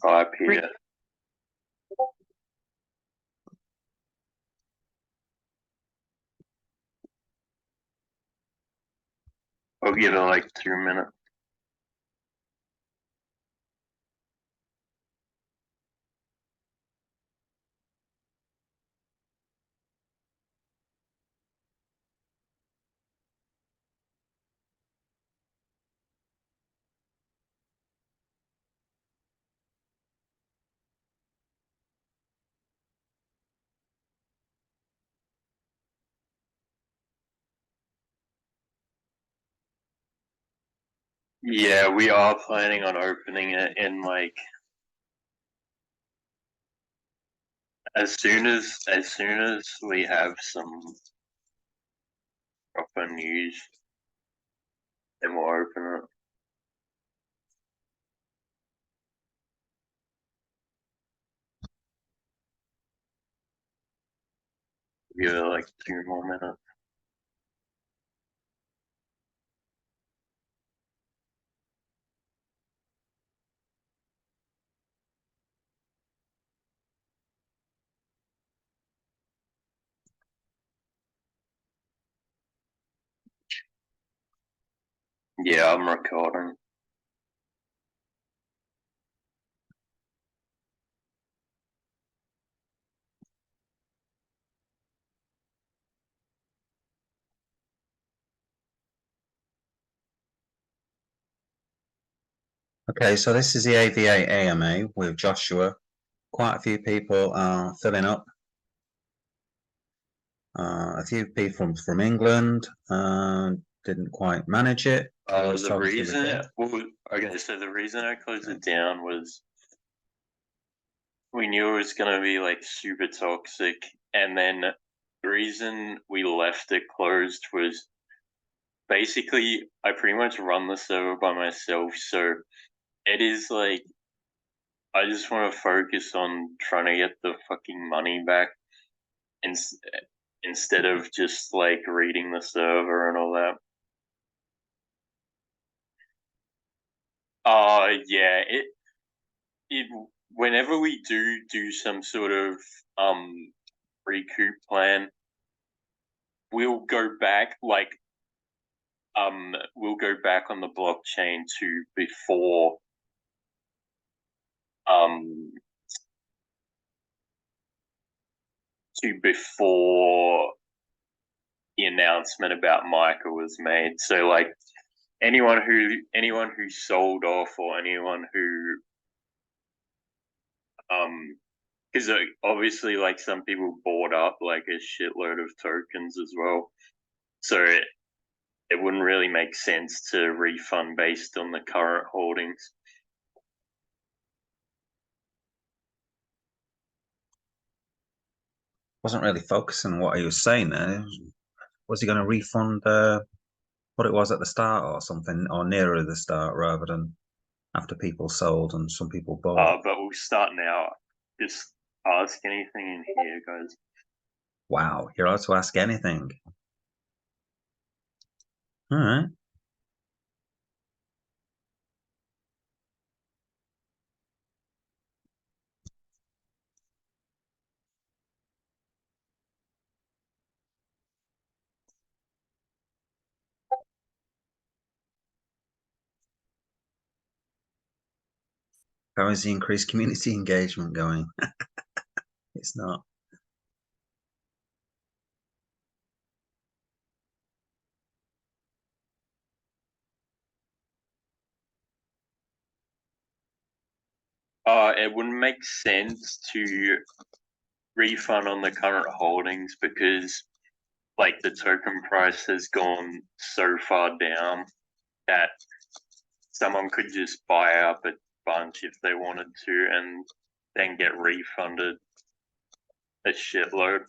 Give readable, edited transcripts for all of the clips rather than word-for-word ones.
Type here. I'll give it like 2 minutes. Yeah, we are planning on opening it in like as soon as we have some proper news, then we'll open it. Give it like 2 more minutes. Yeah, I'm recording. Okay, so this is the Aviate AMA with Joshua. Quite a few people are filling up. A few people from England didn't quite manage it. The reason, okay, so the reason I closed it down was we knew it was gonna be like super toxic, and then the reason we left it closed was basically I pretty much run the server by myself, so it is like I just want to focus on trying to get the fucking money back instead of just like reading the server and all that. Yeah, it whenever we do some sort of recoup plan, we'll go back we'll go back on the blockchain to um before the announcement about Micah was made. So like anyone who sold off or anyone who because obviously like some people bought up like a shitload of tokens as well, so it wouldn't really make sense to refund based on the current holdings. Wasn't really focusing on what he was saying there. Was he going to refund what it was at the start or something, or nearer the start rather than after people sold and some people bought? But we'll start now. Just ask anything in here, guys. Wow, you're allowed to ask anything. All right. How is the increased community engagement going? It's not. It wouldn't make sense to refund on the current holdings because like the token price has gone so far down that someone could just buy up a bunch if they wanted to and then get refunded a shitload.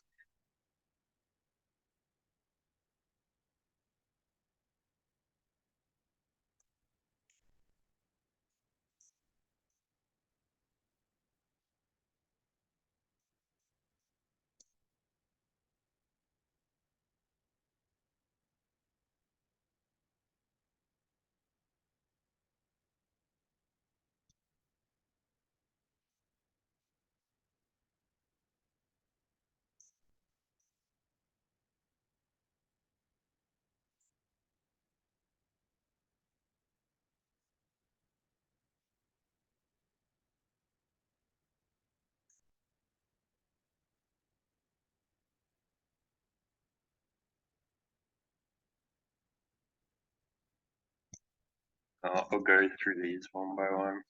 I'll go through these one by one.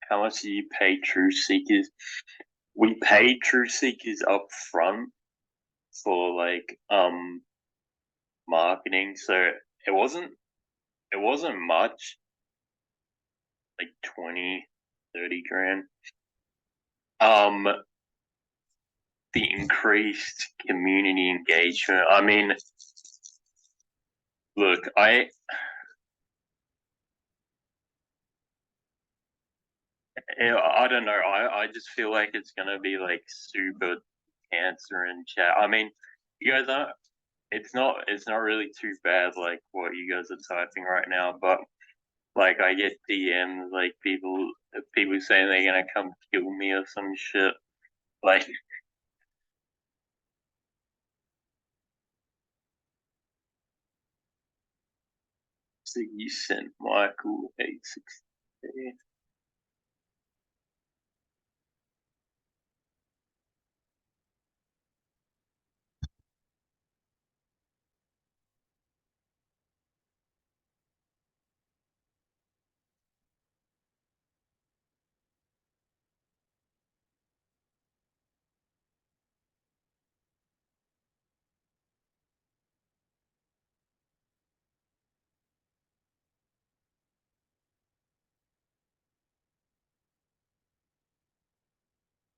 How much do you pay Truth Seekers? We paid Truth Seekers up front for like marketing, so it wasn't much, like 20, 30 grand. The increased community engagement. I mean, look, I don't know. I just feel like it's gonna be like super cancer in chat. I mean, you guys are. It's not really too bad like what you guys are typing right now, but like I get DMs like people saying they're gonna come kill me or some shit. Like so you sent Michael 860.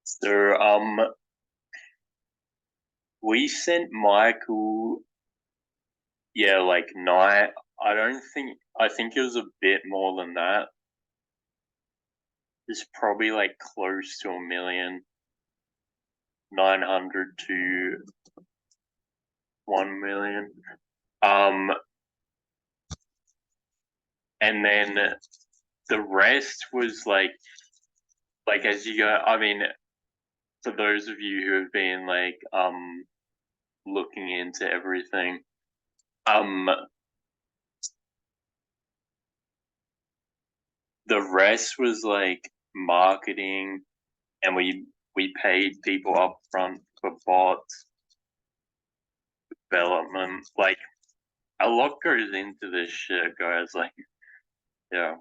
So we sent Michael, yeah, like nine. I think it was a bit more than that. It's probably like close to 1,900,000 to 1,000,000. And then the rest was like as you go. I mean, for those of you who have been like looking into everything, the rest was like marketing, and we paid people up front for bots development. Like a lot goes into this shit, guys. Like, yeah.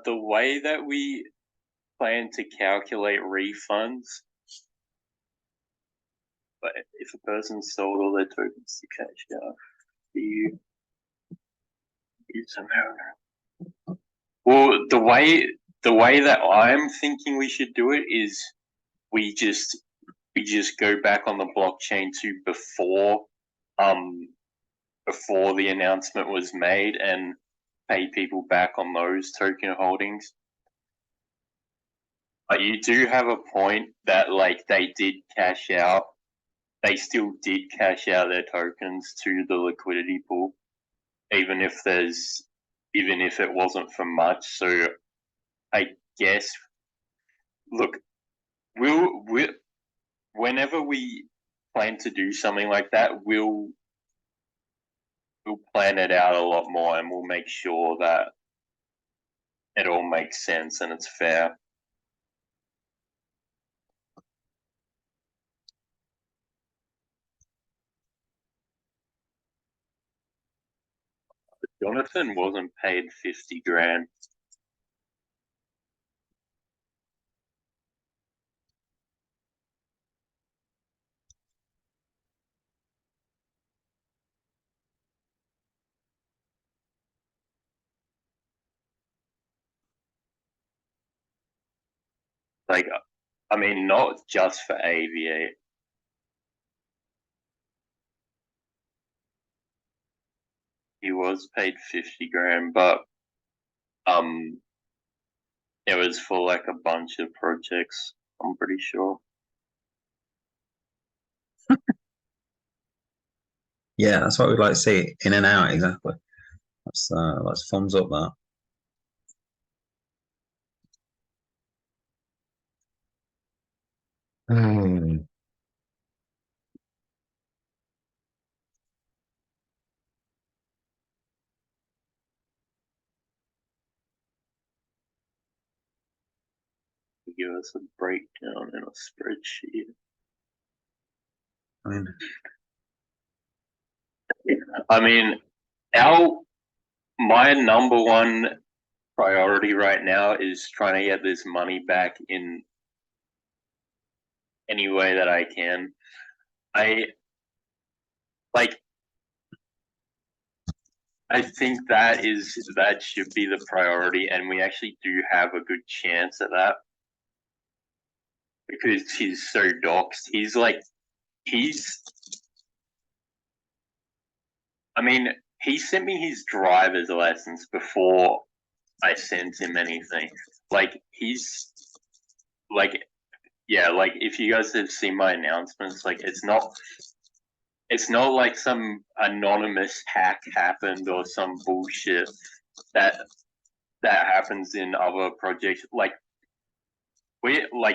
The way that we plan to calculate refunds, but if a person sold all their tokens to cash out, you somehow. Well, the way that I'm thinking we should do it is we just go back on the blockchain to before the announcement was made and pay people back on those token holdings. But you do have a point that like they did cash out. They still did cash out their tokens to the liquidity pool, even if it wasn't for much. So I guess, look, we'll whenever we plan to do something like that, we'll plan it out a lot more, and we'll make sure that it all makes sense and it's fair. Jonathan wasn't paid 50 grand. Like, I mean, not just for Aviate. He was paid 50 grand, but it was for like a bunch of projects, I'm pretty sure. Yeah, that's what we'd like to see in and out exactly. Let's thumbs up that. Hmm. Give us a breakdown in a spreadsheet. I mean, I mean, my number one priority right now is trying to get this money back in any way that I can. I think that should be the priority, and we actually do have a good chance at that because he's so doxed. I mean, he sent me his driver's license before I sent him anything. He's like, yeah, if you guys have seen my announcements, it's not like some anonymous hack happened or some bullshit that happens in other projects.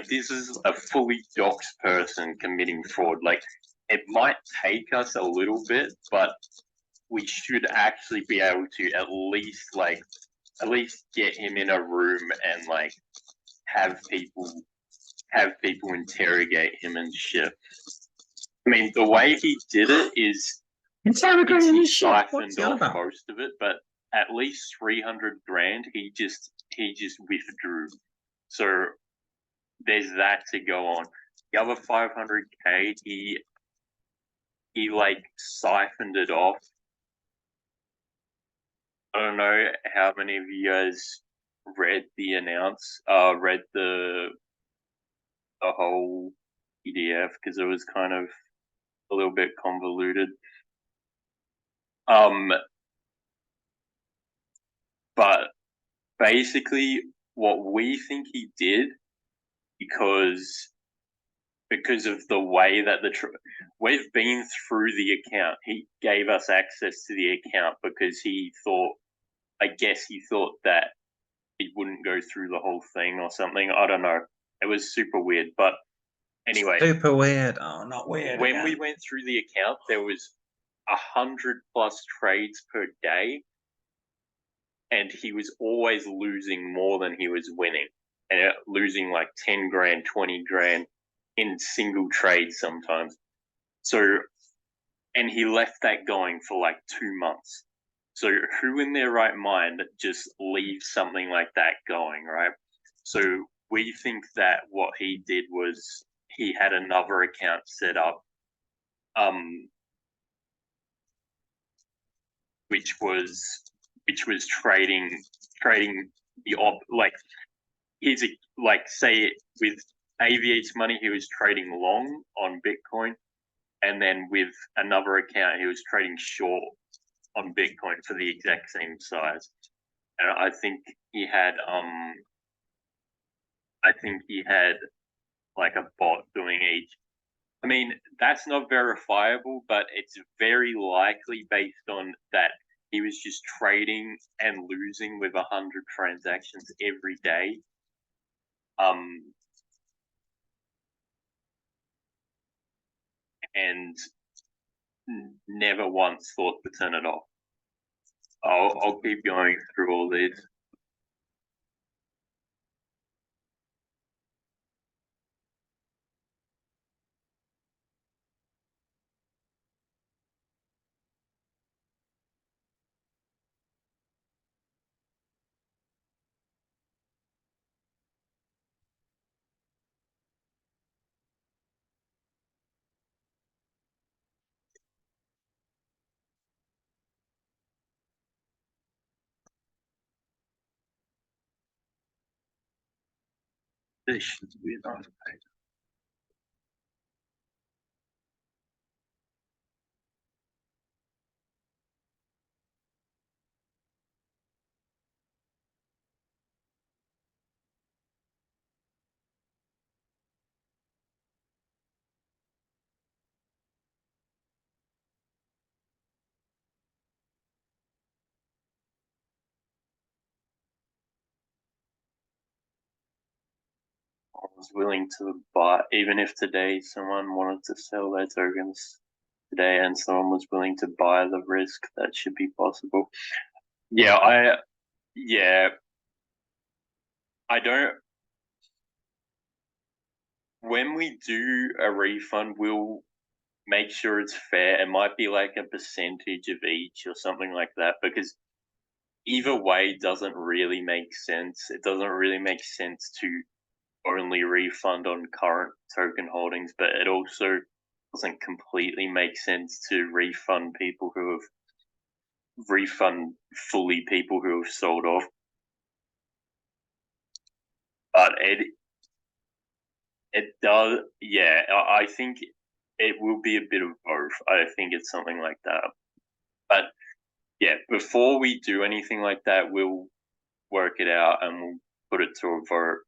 This is a fully doxed person committing fraud. It might take us a little bit, but we should actually be able to at least get him in a room and have people interrogate him and shit. I mean, the way he did it is he siphoned off most of it, but at least 300 grand he just withdrew. So there's that to go on. The other 500k he siphoned it off. I don't know how many of you guys read the whole PDF because it was kind of a little bit convoluted. But basically, what we think he did, because of the way that we've been through the account. He gave us access to the account because he thought that it wouldn't go through the whole thing or something. I don't know. It was super weird, but anyway, super weird. Oh, not weird. When we went through the account, there was 100+ trades per day, and he was always losing more than he was winning, and losing 10 grand, 20 grand in single trades sometimes. So, and he left that going for 2 months. So who in their right mind just leaves something like that going, right? So we think that what he did was he had another account set up, which was trading he's say with Aviate's money he was trading long on Bitcoin, and then with another account he was trading short on Bitcoin for the exact same size. And I think he had a bot doing each. I mean, that's not verifiable, but it's very likely based on that he was just trading and losing with 100 transactions every day. And never once thought to turn it off. I'll keep going through all these. This should be enough. was willing to buy, even if today someone wanted to sell their tokens today and someone was willing to buy the risk, that should be possible. Yeah, I don't. When we do a refund, we'll make sure it's fair. It might be like a percentage of each or something like that, because either way doesn't really make sense. It doesn't really make sense to only refund on current token holdings, but it also doesn't completely make sense to refund people who have fully people who have sold off. But it does, yeah. I think it will be a bit of both. I think it's something like that. But yeah, before we do anything like that, we'll work it out and we'll put it to a vote.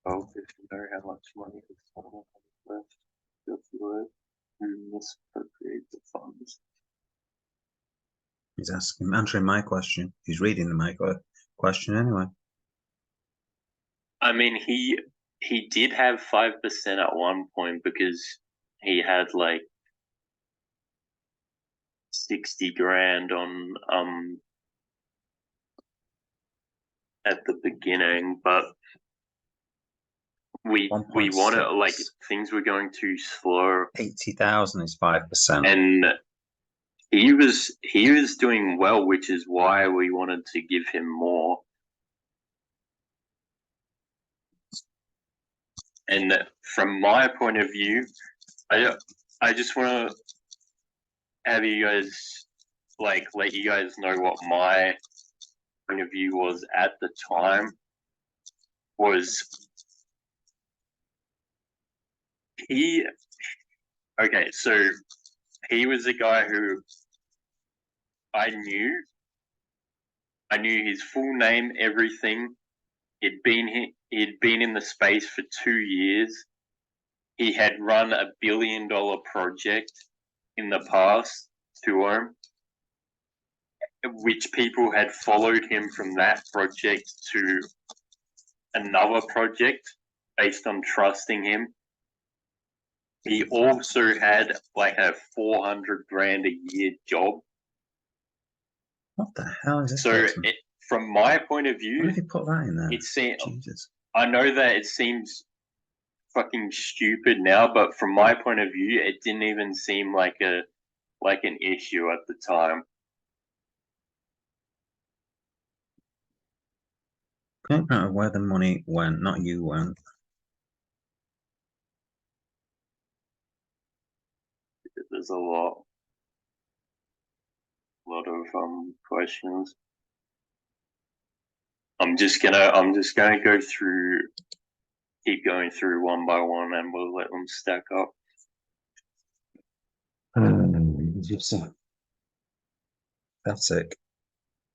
Oh, if you know how much money is left, feel free to misappropriate the funds. He's answering my question. He's reading my question anyway. I mean, he did have 5% at one point because he had like 60 grand on at the beginning, but we wanted, like, things were going too slow. 80,000 is 5%, and he was doing well, which is why we wanted to give him more. And from my point of view, I just want to have you guys, like, let you guys know what my point of view was at the time. Was okay, so he was a guy who I knew his full name, everything. He'd been in the space for 2 years. He had run $1 billion project in the past to him, which people had followed him from that project to another project based on trusting him. He also had like a 400 grand a year job. What the hell is this? So from my point of view, why did he put that in there? Jesus. I know that it seems fucking stupid now, but from my point of view, it didn't even seem like an issue at the time. Can't remember where the money went, not you went. There's a lot of questions. I'm just gonna go through, keep going through one by one, and we'll let them stack up. Pathetic.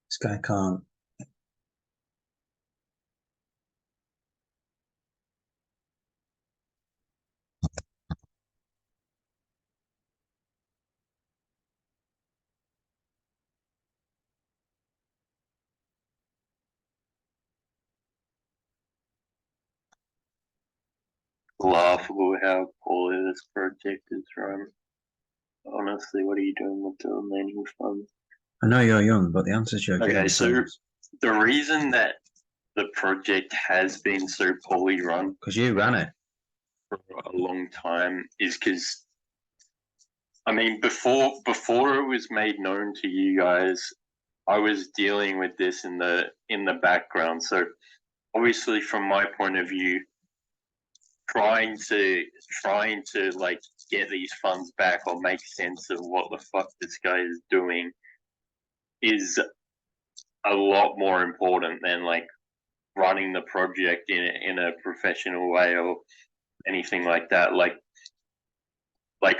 This guy can't. Laughable how poorly this project is run. Honestly, what are you doing with the remaining funds? I know you're young, but the answers you're Okay, giving. so the reason that the project has been so poorly run, because you ran it for a long time, is because, I mean, before it was made known to you guys, I was dealing with this in the background. So obviously, from my point of view, trying to like get these funds back or make sense of what the fuck this guy is doing is a lot more important than like running the project in a professional way or anything like that. Like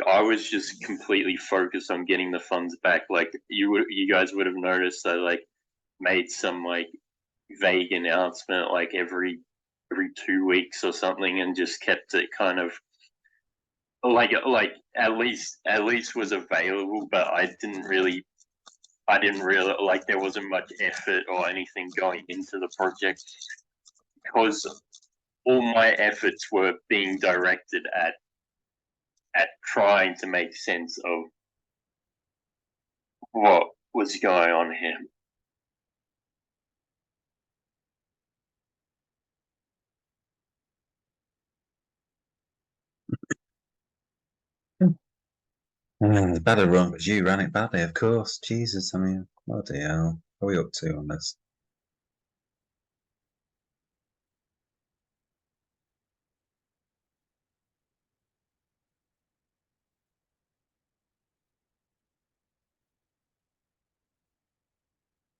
I was just completely focused on getting the funds back. Like you guys would have noticed I like made some like vague announcement like every every 2 weeks or something, and just kept it kind of like at least was available, but I didn't really like there wasn't much effort or anything going into the project because all my efforts were being directed at trying to make sense of what was going on here. It's bad a run, but you ran it badly, of course. Jesus, I mean, bloody hell. What are we up to on this?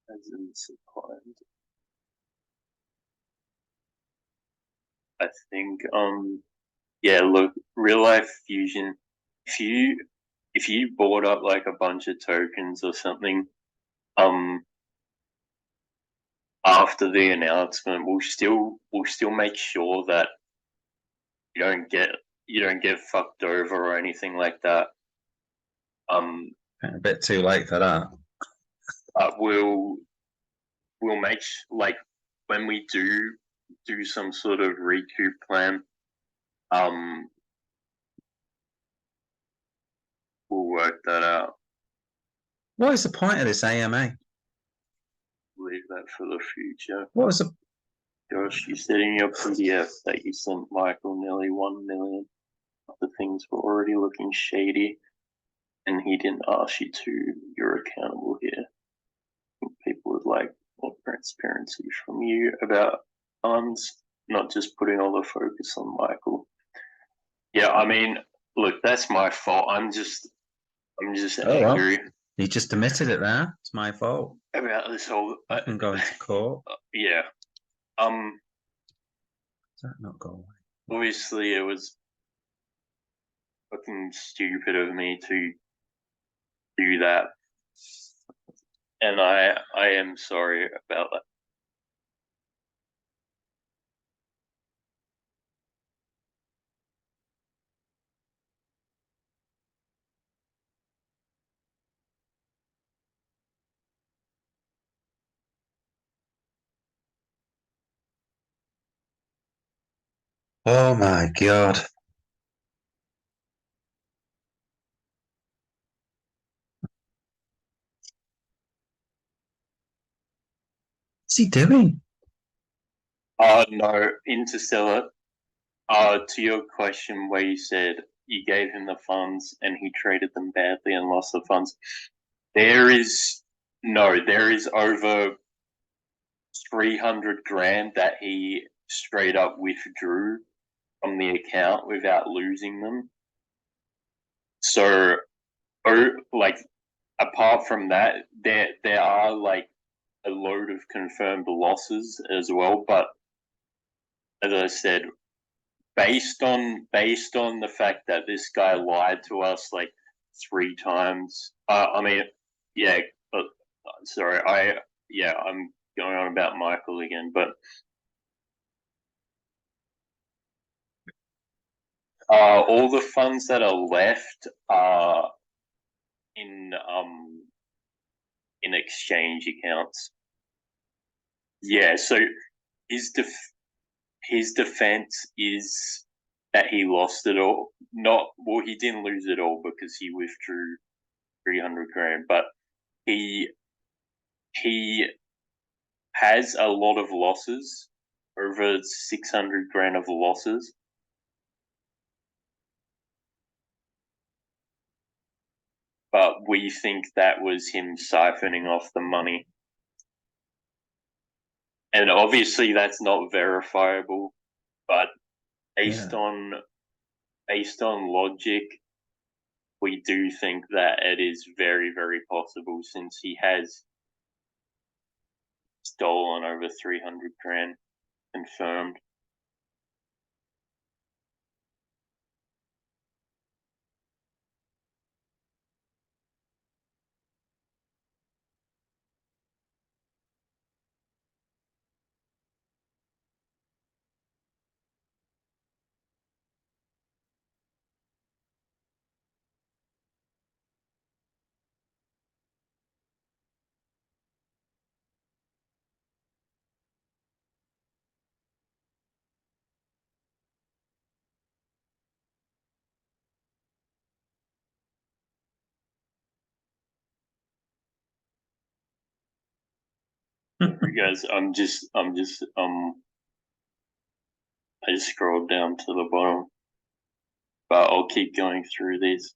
As in supplant. I think yeah, look, real life fusion. If you bought up like a bunch of tokens or something, after the announcement, we'll still make sure that you don't get fucked over or anything like that. A bit too late for that. We'll make like when we do some sort of recoup plan, we'll work that out. What is the point of this AMA? Leave that for the future. What was the... Josh, you said in your PDF that you sent Michael nearly 1 million. The things were already looking shady, and he didn't ask you to. You're accountable here. People would like more transparency from you about funds, not just putting all the focus on Michael. Yeah, I mean, look, that's my fault. I'm just angry. Well, you just admitted it there. It's my fault. About this whole. I can go into court. Yeah. Does that not go away? Obviously, it was fucking stupid of me to do that, and I am sorry about that. Oh my God. What's he doing? No, Interstellar. To your question where you said you gave him the funds and he traded them badly and lost the funds, there is over 300 grand that he straight up withdrew from the account without losing them. So, like, apart from that, there are like a load of confirmed losses as well. But as I said, based on the fact that this guy lied to us like 3 times, I mean, yeah, but sorry, I'm going on about Michael again, but all the funds that are left are in exchange accounts. Yeah, so his defense is that he lost it all. Not well, he didn't lose it all because he withdrew 300 grand, but he has a lot of losses, over 600 grand of losses. But we think that was him siphoning off the money. And obviously that's not verifiable, but based on logic, we do think that it is very, very possible since he has stolen over 300 grand confirmed. guys, I just scrolled down to the bottom, but I'll keep going through these.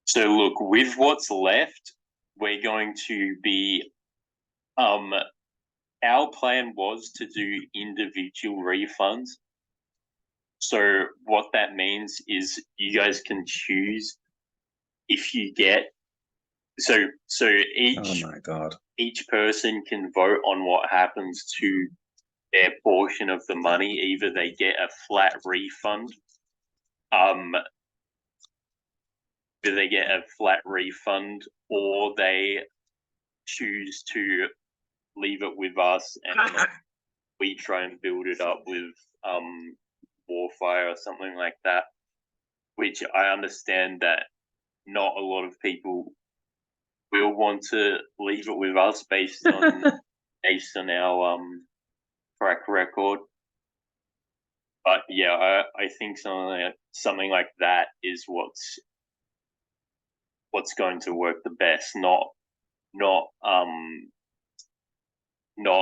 So look, with what's left, we're going to be, our plan was to do individual refunds. So what that means is you guys can choose if you get, so Oh my God. each person can vote on what happens to their portion of the money. Either they get a flat refund, or they choose to leave it with us and we try and build it up with Warfire or something like that. Which I understand that not a lot of people will want to leave it with us based on our track record. But yeah, I think something like that is what's going to work the best. Not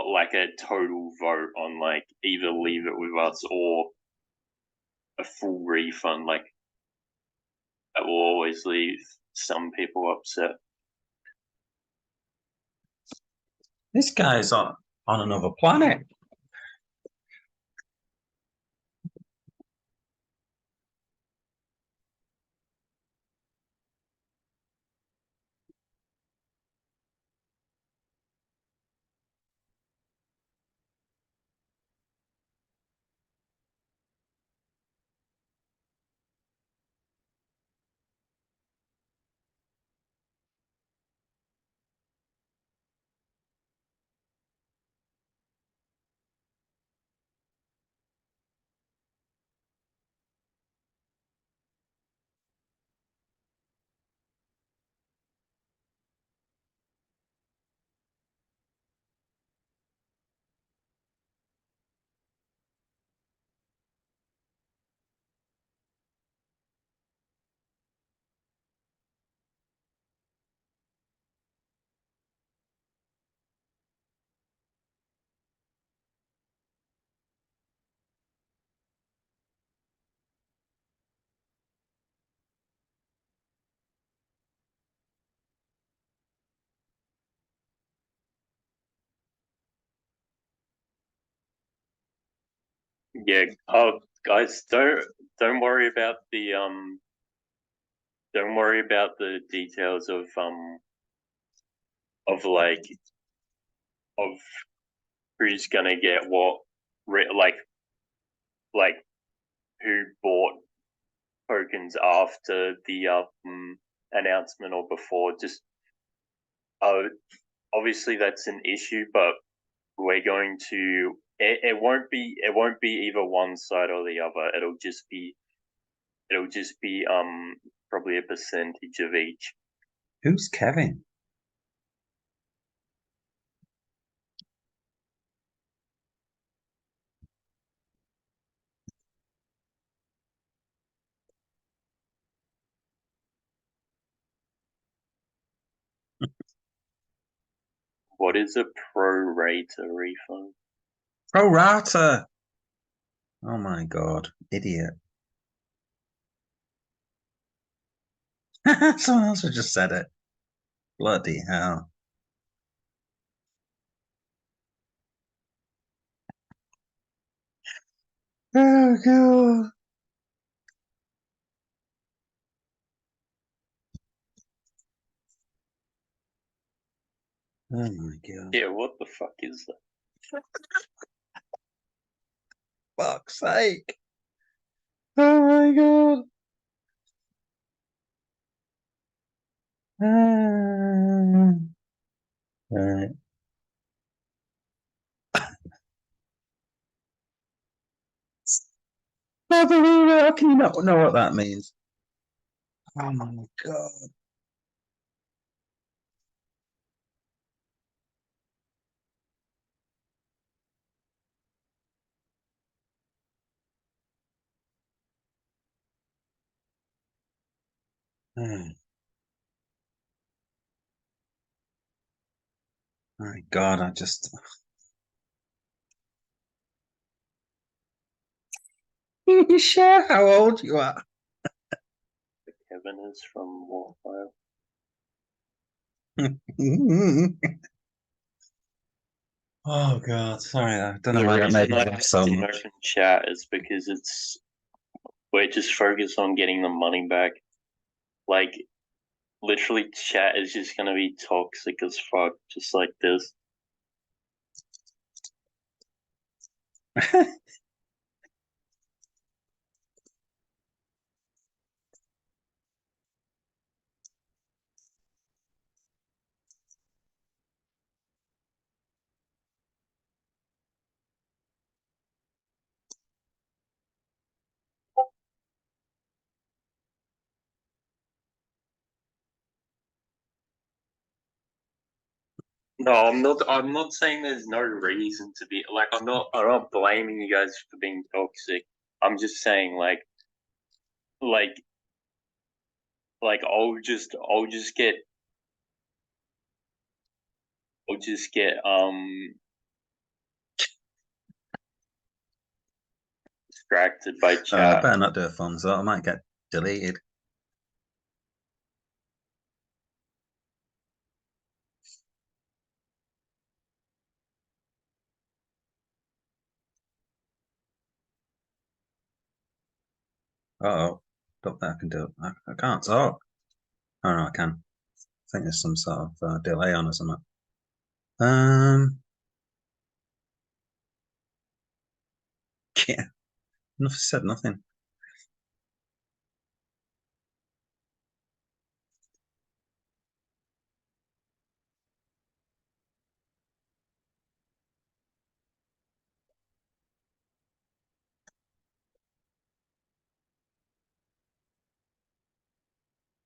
like a total vote on like either leave it with us or a full refund. Like that will always leave some people upset. This guy's on another planet. Yeah. Guys, don't worry about the details of like of who's gonna get what, like who bought tokens after the announcement or before. Just obviously that's an issue, but we're going to. It won't be either one side or the other. It'll just be probably a percentage of each. Who's Kevin? What is a pro rata refund? Pro Rata. Oh my God, idiot. Someone else has just said it. Bloody hell. Oh God. Oh my God. Yeah, what the fuck is that? Fuck's sake. Oh my God. Right. How can you not know what that means? Oh my God. My God, I just. You share how old you are. Kevin is from Warfire. Oh God, sorry, I don't know The why that made reason me I laugh so didn't much. open chat is because we're just focused on getting the money back. Like, literally, chat is just gonna be toxic as fuck, just like this. No, I'm not. I'm not saying there's no reason to be like. I'm not. I'm not blaming you guys for being toxic. I'm just saying, like, I'll just get, distracted by I chat. better not do a thumbs up. I might get deleted. Oh, don't think I can do it. I can't talk. Oh no, I can. I think there's some sort of delay on or something. Yeah, nothing said nothing.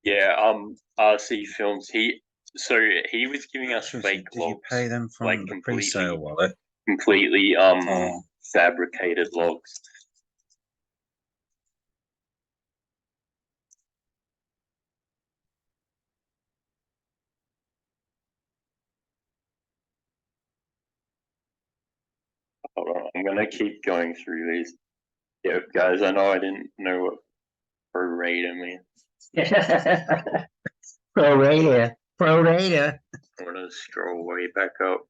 Yeah. RC Films. He was giving us fake Did you logs, pay them from like the pre-sale wallet? completely Oh. fabricated logs. Hold on, I'm gonna keep going through these. Yeah, guys, I know I didn't know what Pro Rata means. Pro Rata. Pro Rata. I'm gonna scroll way back up.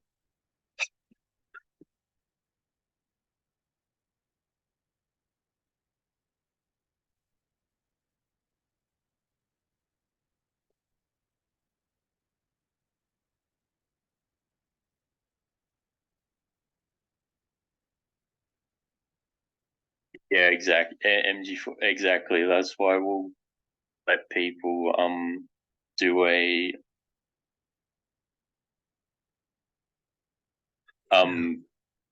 Yeah, exactly. MG4, exactly. That's why we'll let people do a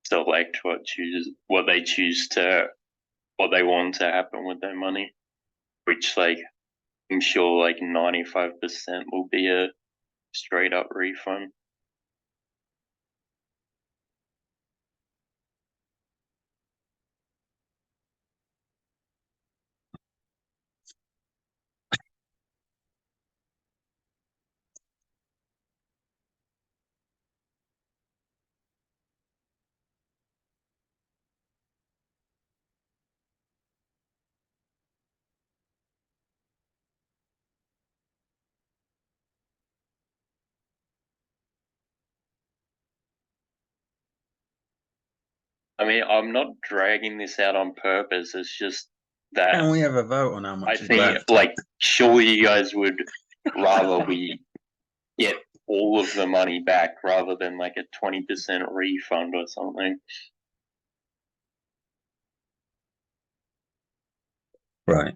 select what they choose to what they want to happen with their money, which like I'm sure like 95% will be a straight up refund. I mean, I'm not dragging this out on purpose. It's just that Can we have a vote on how I much is think, left? like, surely you guys would rather we get all of the money back rather than like a 20% refund or something. Right.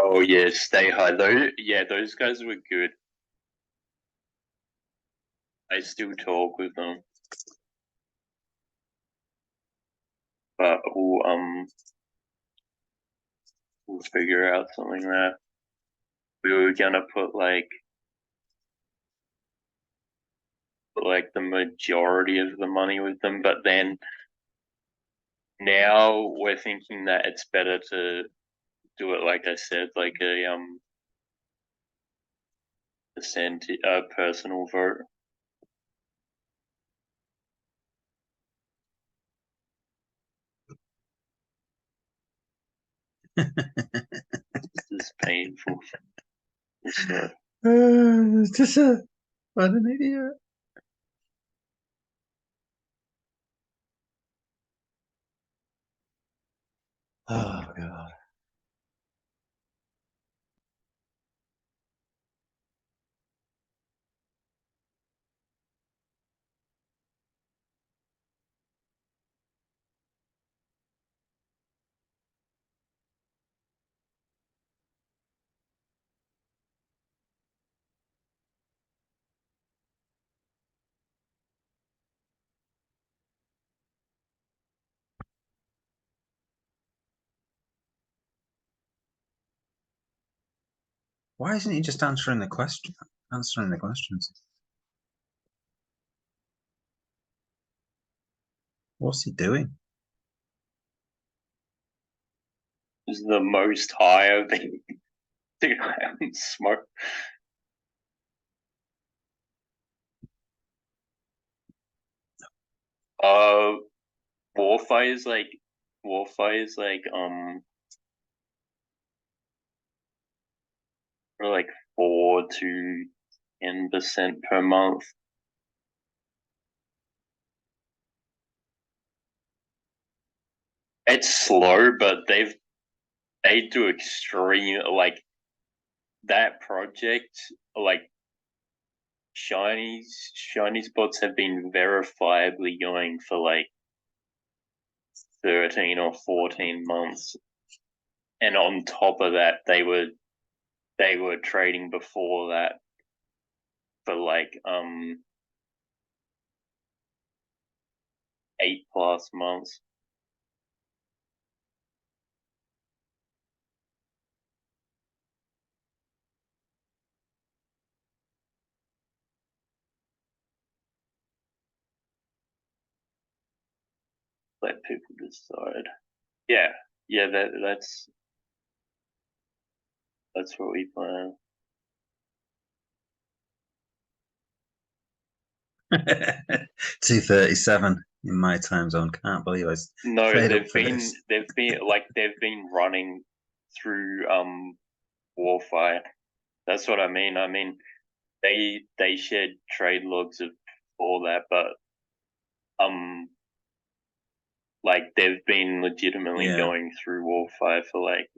Oh yeah, stay high. Those guys were good. I still talk with them, but we'll figure out something there. We were gonna put like the majority of the money with them, but then now we're thinking that it's better to do it, like I said, like a personal vote. This is painful. So, Just what an idiot. Oh god. Why isn't he just answering the question? Answering the questions. What's he doing? this is the most high I've been. Dude, I haven't smoked. Warfare is like for like 4 to 10% per month. It's slow, but they do extreme, like that project, like shiny spots have been verifiably going for like 13 or 14 months, and on top of that they were trading before that for like 8+ months. Let people decide. Yeah, that's what we plan. 2:37 in my time zone. Can't believe I No, stayed up for this. they've been running through Warfire. That's what I mean. I mean they shared trade logs of all that, but like they've been legitimately going through Warfire for like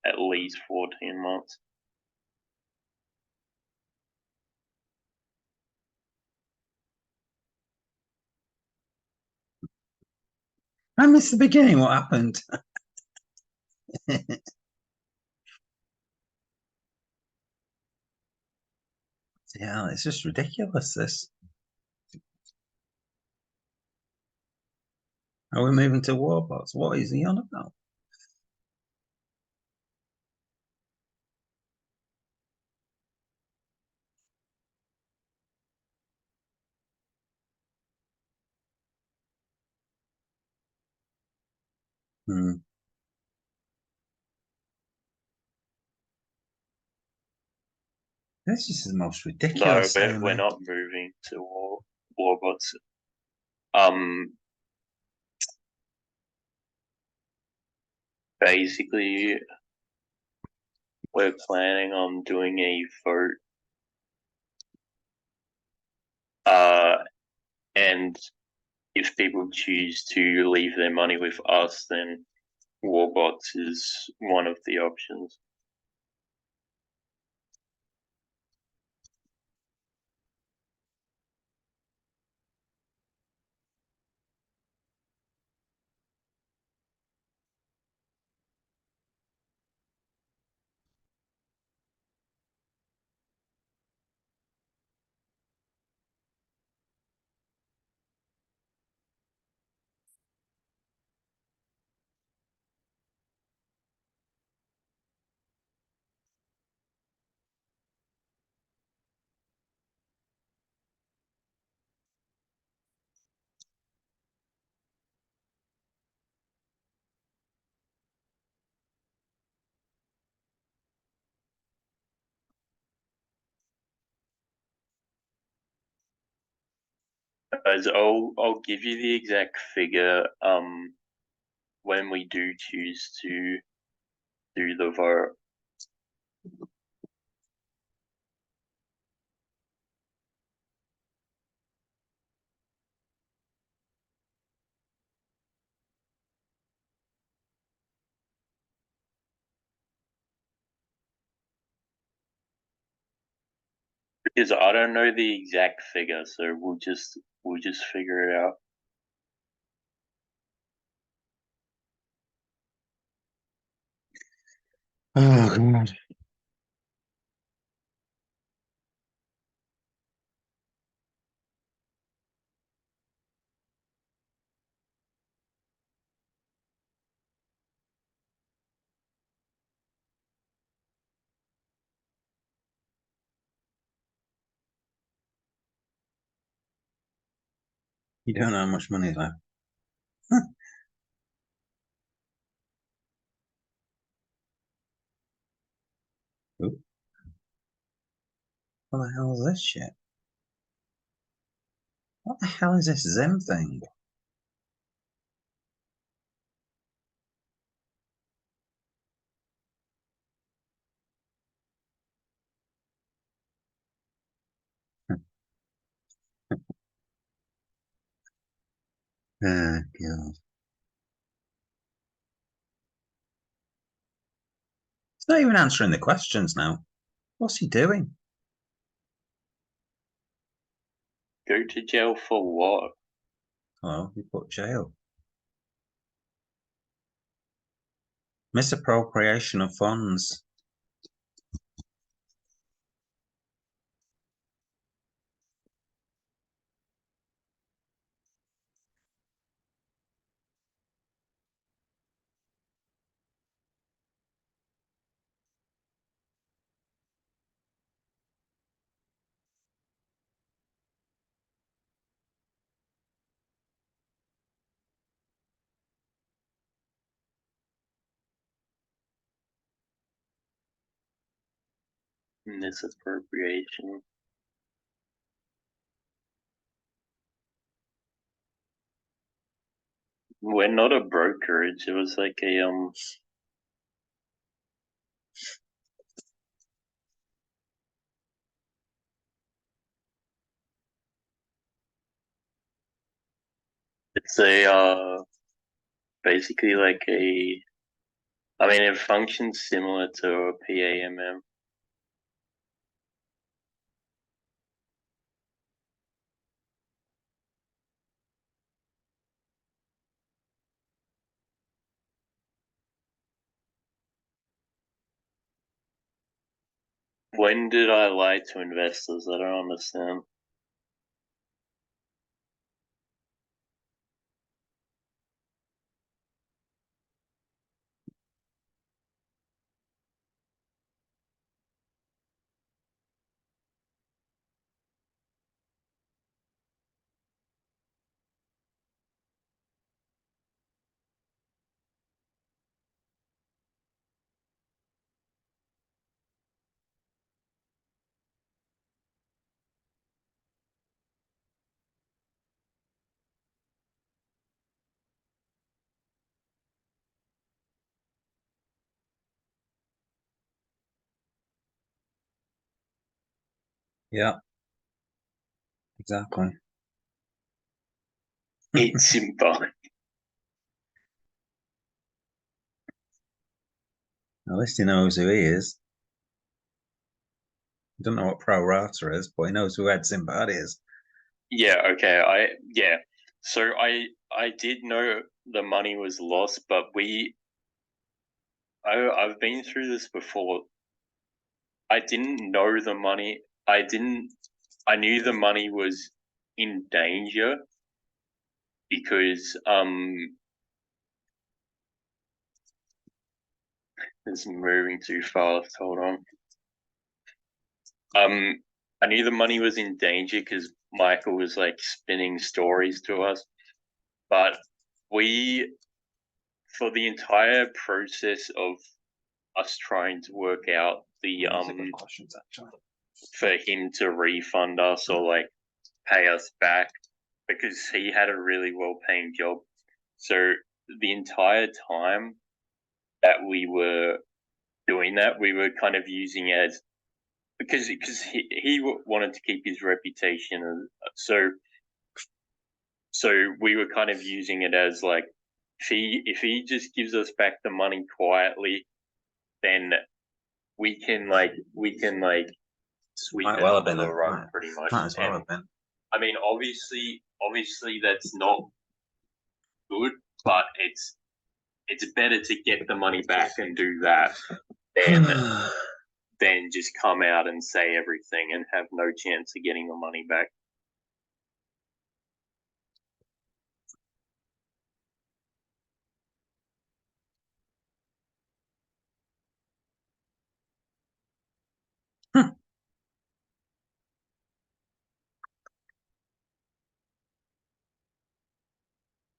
at least 14 months. I missed the beginning. What happened? Yeah, it's just ridiculous. This. Are we moving to warbots? What is he on about? Hmm. This is the most No, ridiculous we're thing. not moving to Warbots. Basically, we're planning on doing a vote. And if people choose to leave their money with us, then Warbots is one of the options. As I'll give you the exact figure when we do choose to do the vote. Because I don't know the exact figure, so we'll just figure it out. Oh god. You don't know how much money is left. Ooh. What the hell is this shit? What the hell is this Zim thing? Oh god. He's not even answering the questions now. What's he doing? Go to jail for what? Oh, he put jail. Misappropriation of funds. Misappropriation. We're not a brokerage. It was like a it's a basically like a. I mean, it functions similar to a PAMM. When did I lie to investors? I don't understand. Yeah. Exactly. It's symbolic. At least he knows who he is. I don't know what Pro Rata is, but he knows who Ed Zimbad is. Yeah. Okay. So I did know the money was lost, but I've been through this before. I didn't know the money. I knew the money was in danger because it's moving too fast. Hold on. I knew the money was in danger because Michael was like spinning stories to us, but for the entire process of us trying to work out the questions actually. for him to refund us or like pay us back, because he had a really well-paying job. So the entire time that we were doing that, we were kind of using it as because he wanted to keep his reputation, so we were kind of using it as like if he just gives us back the money quietly, then we can sweep Might it well have under been the a rug might, pretty much. might as well And have been. I mean, obviously that's not good, but it's better to get the money back and do that than just come out and say everything and have no chance of getting the money back.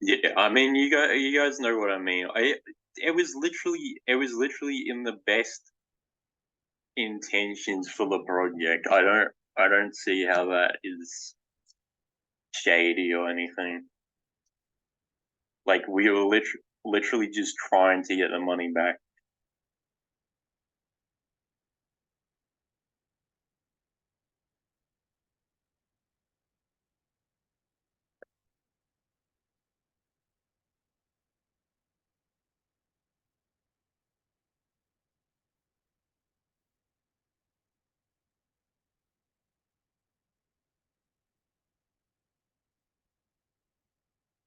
Yeah, I mean, you guys know what I mean. It was literally in the best intentions for the project. I don't see how that is shady or anything. Like we were literally just trying to get the money back.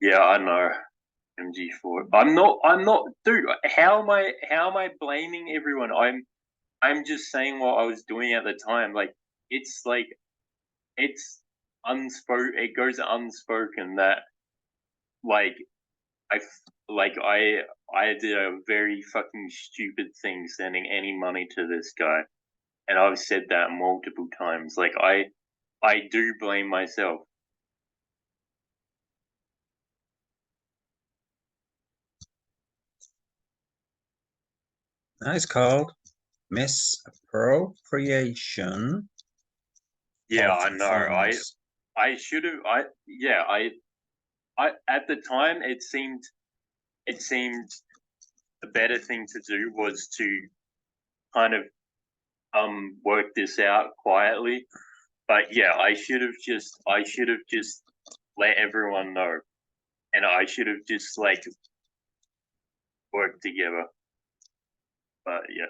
Yeah, I know. MG4. I'm not dude, how am I blaming everyone? I'm just saying what I was doing at the time. Like it's unspoken, it goes unspoken that like I did a very fucking stupid thing sending any money to this guy. And I've said that multiple times. Like I do blame myself. That is called misappropriation. Yeah, I Of know. funds. I should have I at the time it seemed the better thing to do was to kind of work this out quietly. But yeah, I should have just let everyone know. And I should have just like worked together. But yeah.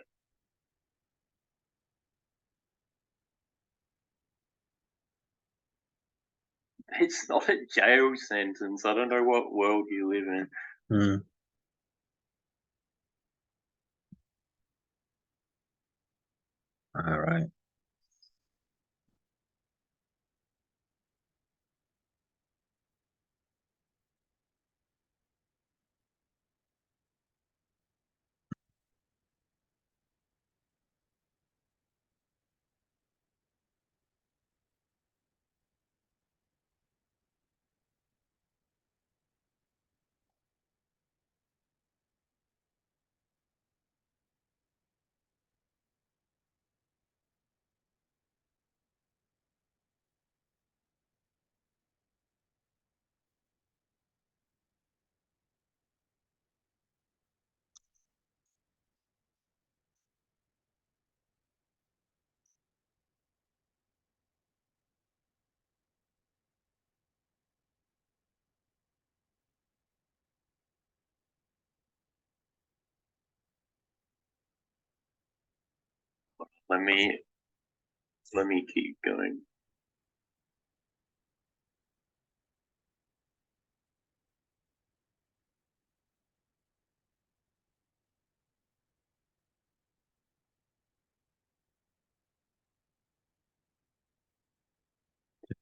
It's not a jail sentence. I don't know what world you live in. Hmm. All right. Let me keep going.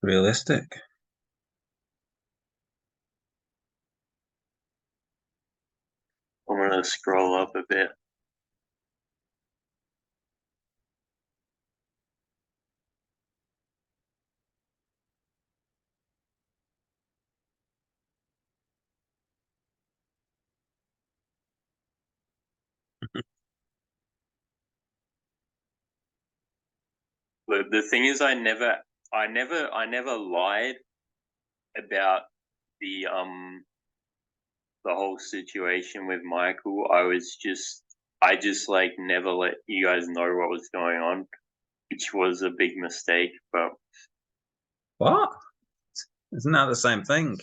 Realistic. I'm gonna scroll up a bit. The thing is I never lied about the whole situation with Michael, I just like never let you guys know what was going on, which was a big mistake. But What? Isn't that the same thing?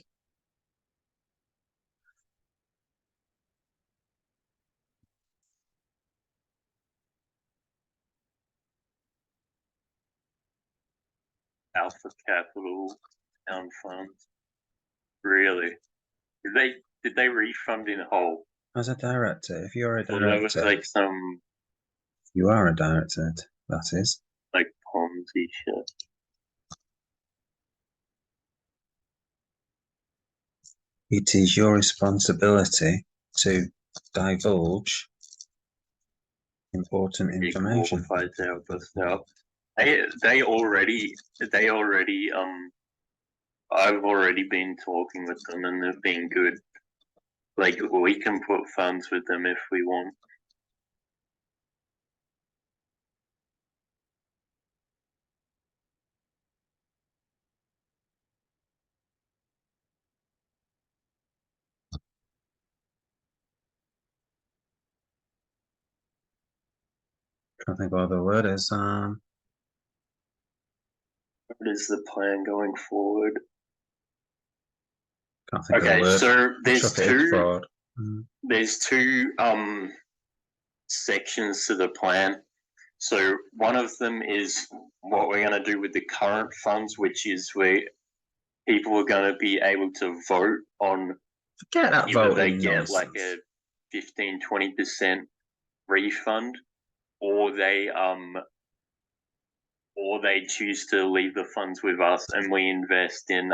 Alpha Capital Town Funds, really? Did they refund in whole? As a director, if you're a Or that was director, like some you are a director, that is. like Ponzi shit. It is your responsibility to divulge important information. Qualifies out for stuff. They already I've already been talking with them and they've been good. Like we can put funds with them if we want. I think what the word is. What is the plan going forward? Can't think of Okay, the word. so there's fraud. There's two sections to the plan. So one of them is what we're going to do with the current funds, which is where people are going to be able to vote on Forget that either they voting get nonsense. like a 15-20% refund, or they choose to leave the funds with us and we invest in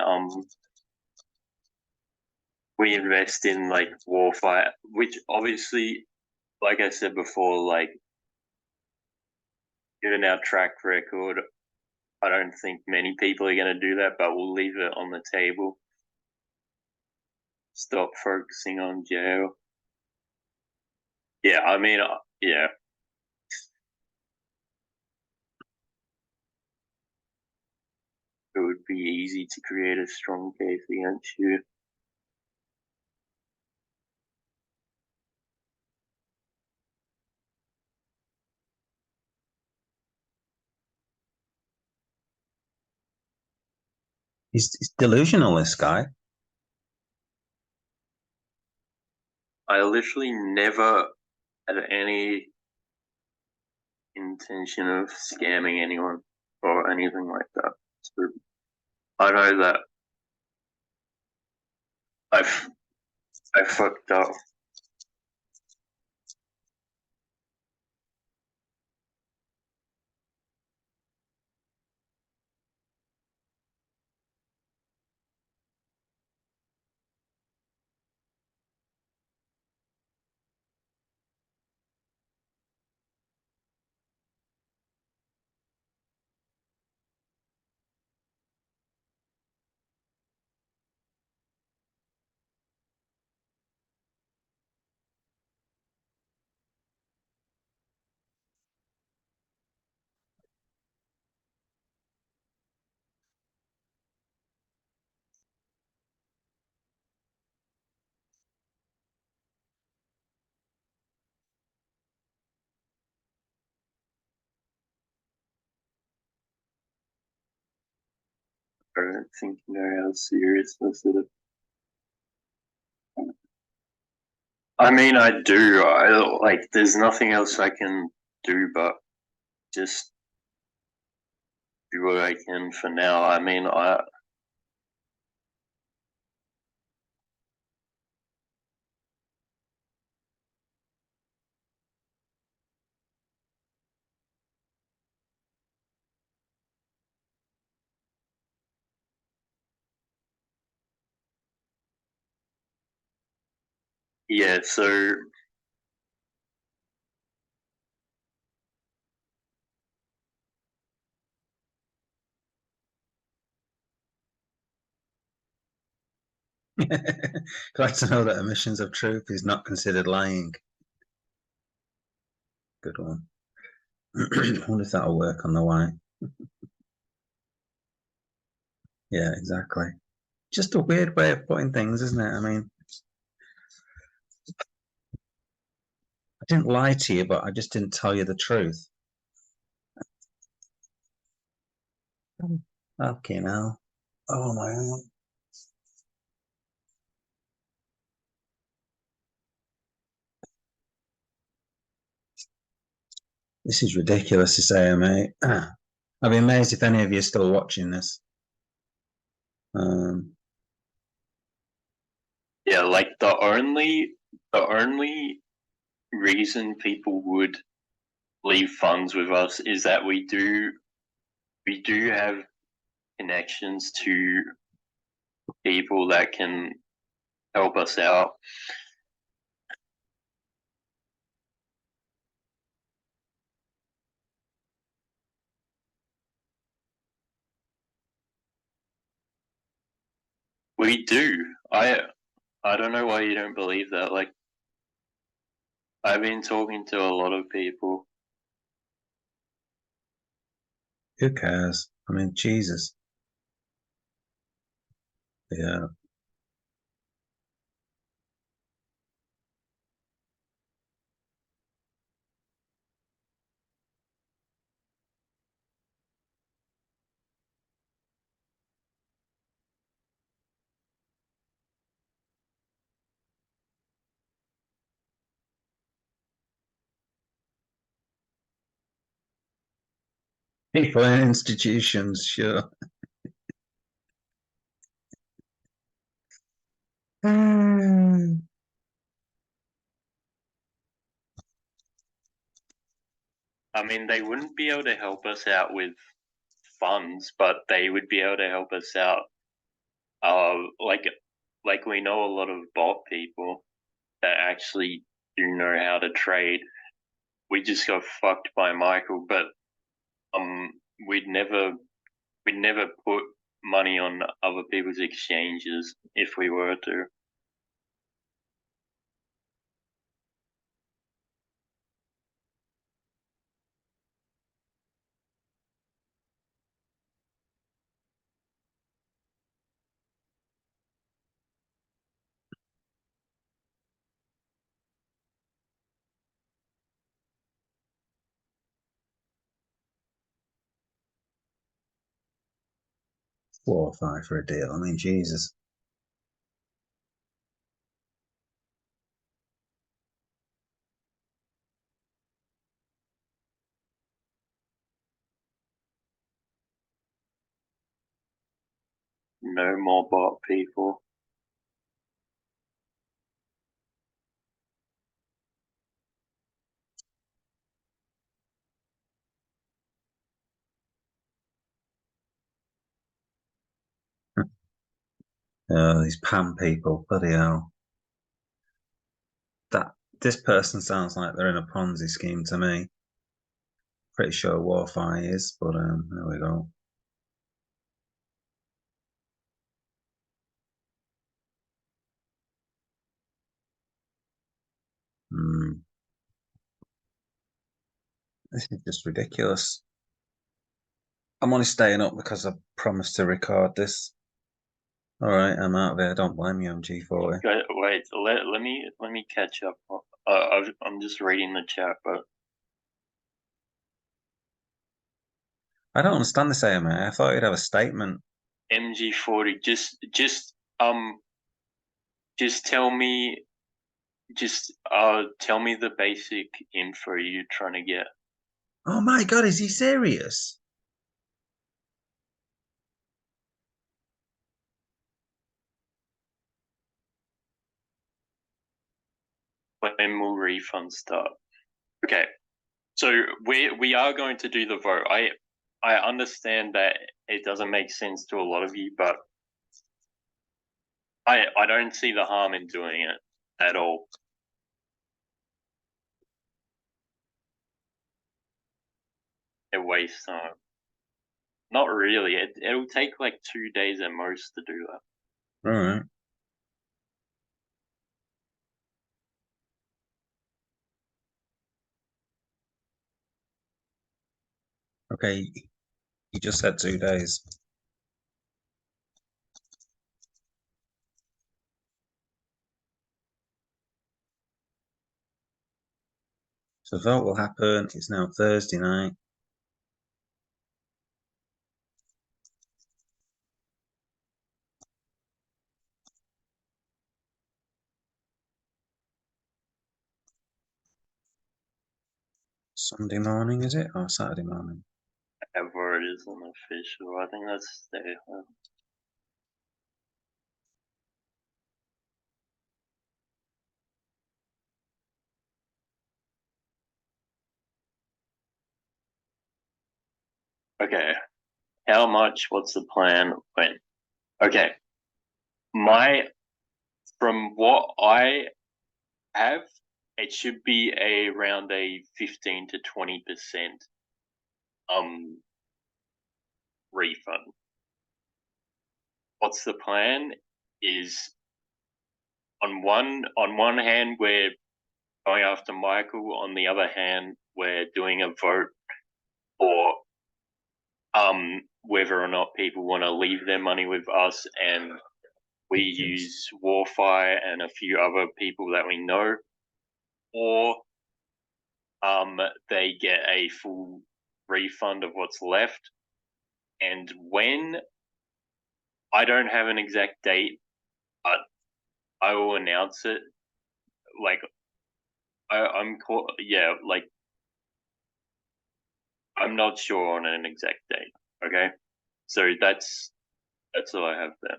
like warfare, which obviously, like I said before, like given our track record, I don't think many people are going to do that, but we'll leave it on the table. Stop focusing on jail. Yeah, I mean, yeah. It would be easy to create a strong case against you. He's delusional, this guy. I literally never had any intention of scamming anyone or anything like that. So I know that I fucked up. I don't think you know how serious this is. I mean, I do. There's nothing else I can do but just do what I can for now. I mean, yeah, so Glad to know that omissions of truth is not considered lying. Good one. I wonder if that'll work on the way. Yeah, exactly. just a weird way of putting things, isn't it? I mean, I didn't lie to you, but I just didn't tell you the truth. Okay, now. Oh my God. This is ridiculous to say, mate. I'd be amazed if any of you are still watching this. Yeah, like the only reason people would leave funds with us is that we do have connections to people that can help us out. We do. I don't know why you don't believe that. Like, I've been talking to a lot of people. Who cares? I mean, Jesus. Yeah. People in institutions, sure. I mean, they wouldn't be able to help us out with funds, but they would be able to help us out. Like we know a lot of bot people that actually do know how to trade. We just got fucked by Michael, but um, we'd never put money on other people's exchanges if we were to. $4 or $5 for a deal. I mean, Jesus. No more bot people. These PAM people, bloody hell. This person sounds like they're in a Ponzi scheme to me. Pretty sure Warfi is, but there we go. This is just ridiculous. I'm only staying up because I promised to record this. All right, I'm out of here. Don't blame me on G40. Wait, let me catch up. I'm just reading the chat, but I don't understand this AMA. I thought you'd have a statement. MG40, just tell me, tell me the basic info you're trying to get. Oh my God, is he serious? When will refunds start? Okay, so we are going to do the vote. I understand that it doesn't make sense to a lot of you, but I don't see the harm in doing it at all. It wastes time. Not really. It'll take like 2 days at most to do that. All right. Okay, you just said 2 days. So the vote will happen. It's now Thursday night. Sunday morning, is it? Or Saturday morning? Whatever it is unofficial. I think that's the okay. How much? What's the plan? When? Okay. From what I have, it should be around a 15 to 20% refund. What's the plan? Is on one hand we're going after Michael. On the other hand, we're doing a vote for whether or not people want to leave their money with us, and we use Warfire and a few other people that we know, or they get a full refund of what's left. And when, I don't have an exact date, but I will announce it. Like like I'm not sure on an exact date. Okay, so that's all I have there.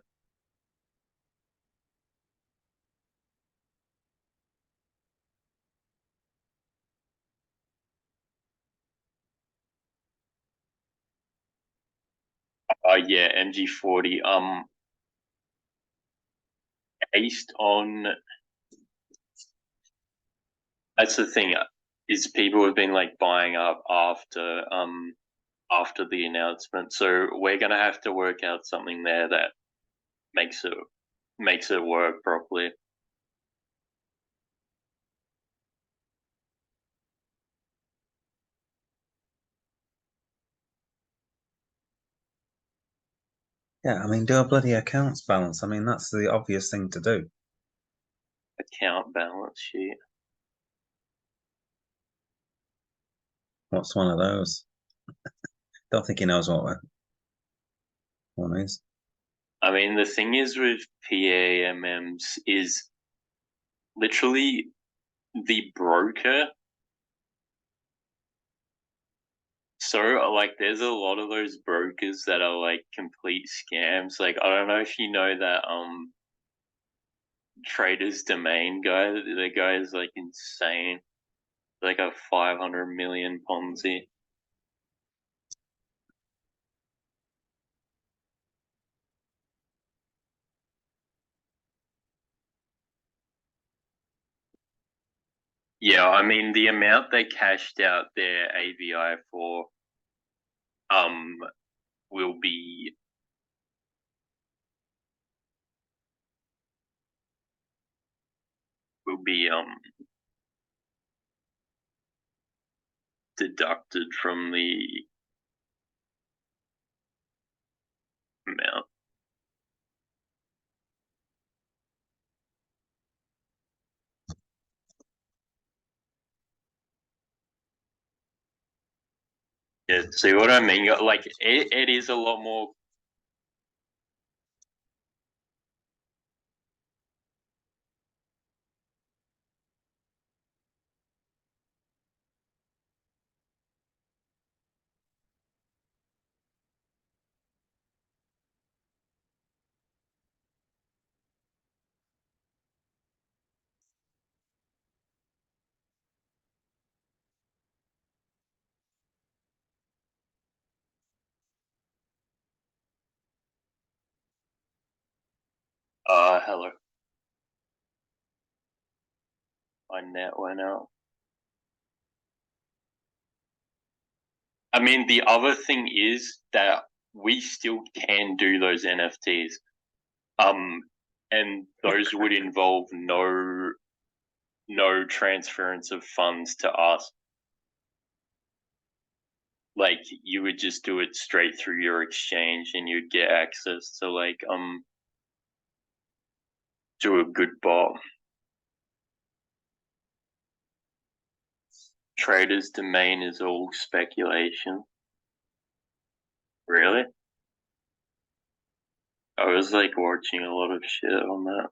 Yeah, MG40. Based on, that's the thing, is people have been like buying up after the announcement. So we're gonna have to work out something there that makes it work properly. Yeah, I mean, do a bloody accounts balance. I mean, that's the obvious thing to do. Account balance sheet. What's one of those? Don't think he knows what one is. I mean, the thing is with PAMMs is literally the broker. So, like, there's a lot of those brokers that are like complete scams. Like, I don't know if you know that Trader's Domain guy. The guy is like insane, like a 500 million Ponzi. Yeah, I mean the amount they cashed out their AVI for um will be deducted from the amount. Yeah, see what I mean? Like it is a lot more. Hello. My net went out. I mean, the other thing is that we still can do those NFTs. And those would involve no transference of funds to us. Like you would just do it straight through your exchange, and you'd get access to like to a good bot. trader's domain is all speculation. Really? I was like watching a lot of shit on that.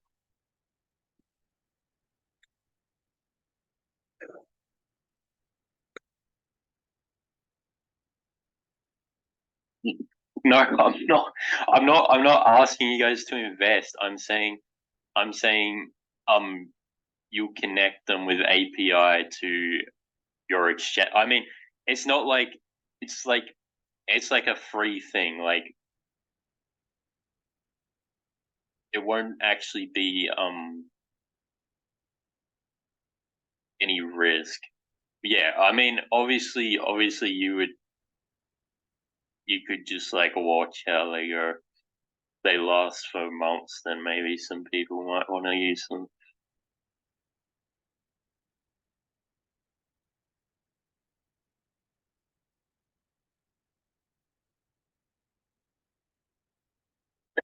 No, I'm not. I'm not asking you guys to invest. I'm saying, you connect them with API to your exchange. I mean, it's not like it's like it's like a free thing. Like it won't actually be any risk. Yeah, I mean, obviously, you could just like watch how they go. They last for months. Then maybe some people might want to use them.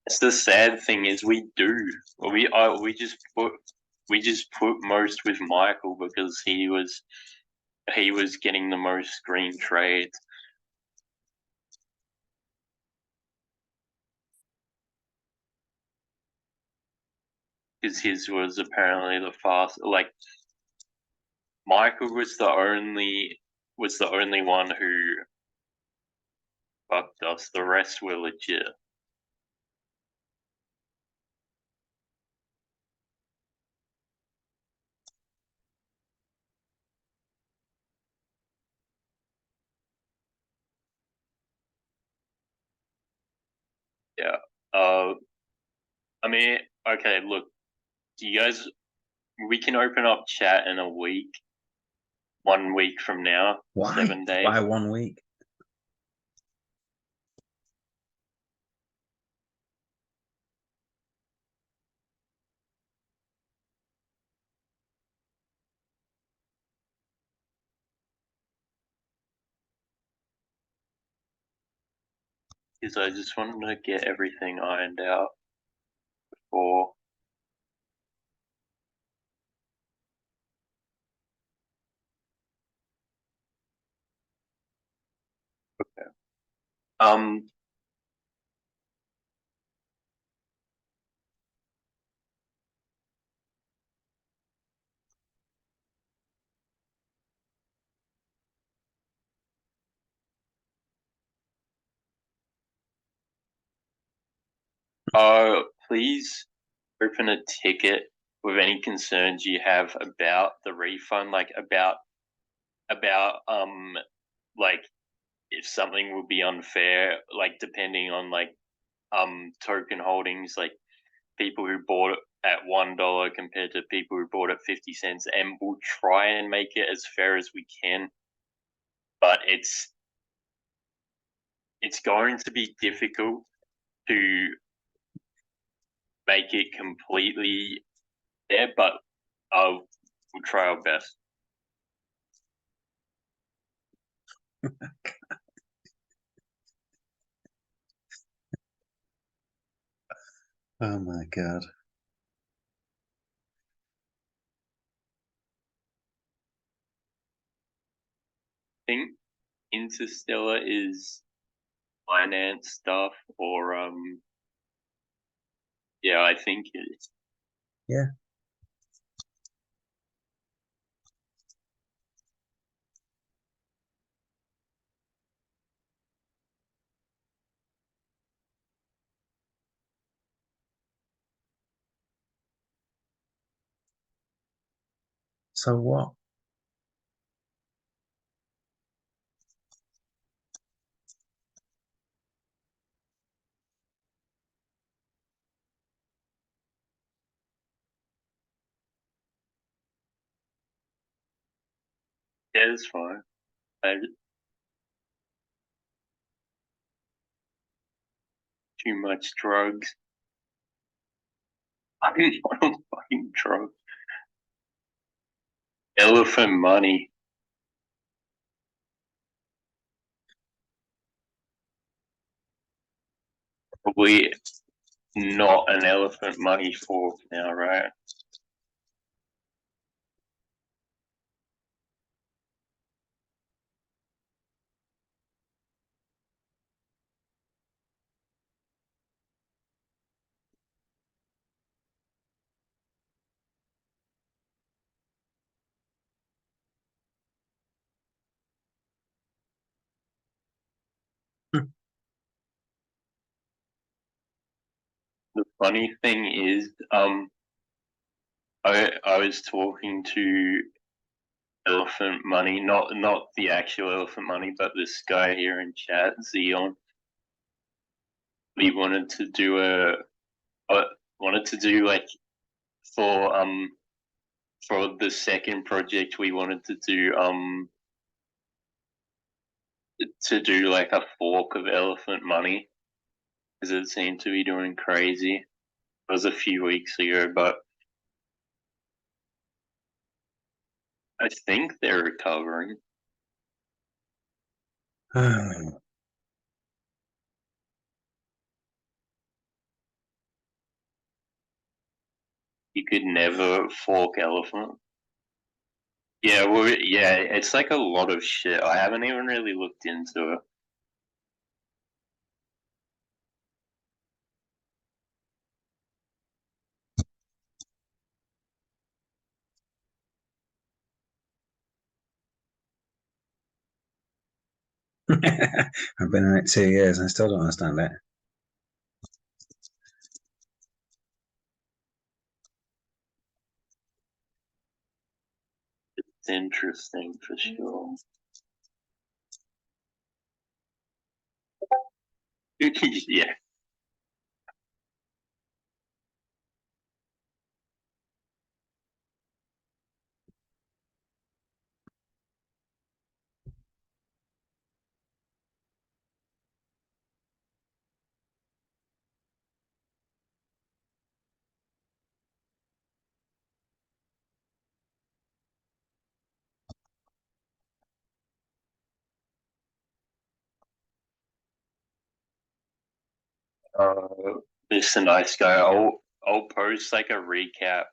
That's the sad thing is we do. We just put most with Michael because he was getting the most green trades. Because his was apparently the fast. Like Michael was the only one who fucked us. The rest were legit. Yeah. I mean, okay. Look, do you guys? We can open up chat in a week. 1 week from now. Why? 7 days. Why 1 week? Because I just wanted to get everything ironed out before. Okay. Please open a ticket with any concerns you have about the refund, like about like if something would be unfair, like depending on like token holdings, like people who bought it at $1 compared to people who bought it 50 cents, and we'll try and make it as fair as we can. But it's going to be difficult to make it completely there, but we'll try our best. Oh my god. I think Interstellar is finance stuff, or yeah, I think it is. Yeah. So what? Yeah, it's fine. Too much drugs. I'm not on fucking drugs. Elephant money. Probably not an elephant money fork now, right? funny thing is, I was talking to Elephant Money, not the actual Elephant Money, but this guy here in chat, Xeon. We wanted to do like for the second project we wanted to do like a fork of Elephant Money because it seemed to be doing crazy. It was a few weeks ago, but I think they're recovering. You could never fork Elephant. Yeah, well, yeah, it's like a lot of shit. I haven't even really looked into it. I've been in it 2 years and I still don't understand it. It's interesting for sure. Yeah. This is a nice guy. I'll post like a recap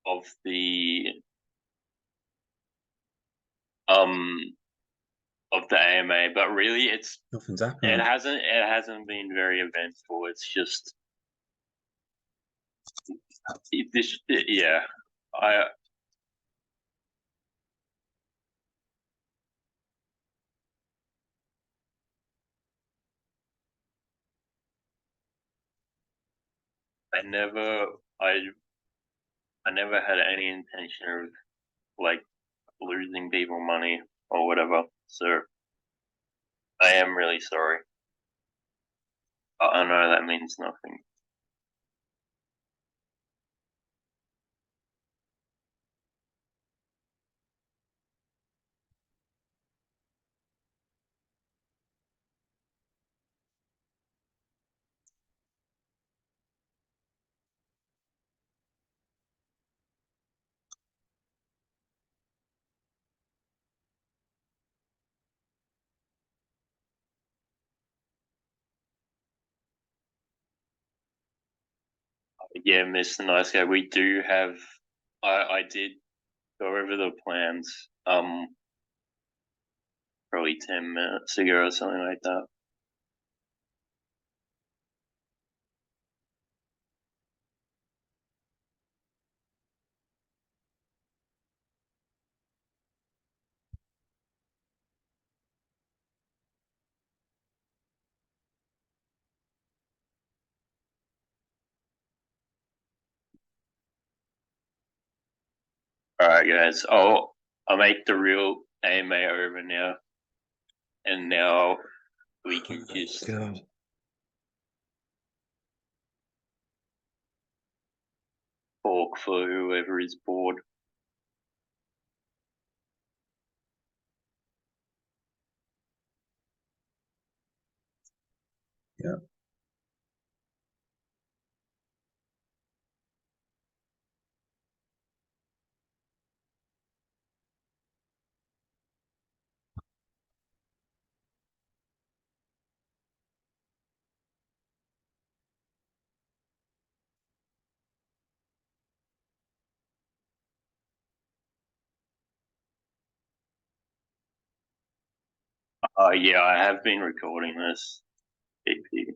of um the AMA, but really Nothing's happening. it hasn't been very eventful. It's just yeah. I never I I never had any intention of like losing people money or whatever. So I am really sorry. I know that means nothing. Yeah, Mr. Nice Guy, we do have. I did go over the plans. Probably 10 minutes ago or something like that. All right, guys. I'll make the real AMA over now, and now we can just God. talk for whoever is bored. Yeah. Yeah, I have been recording this. PP.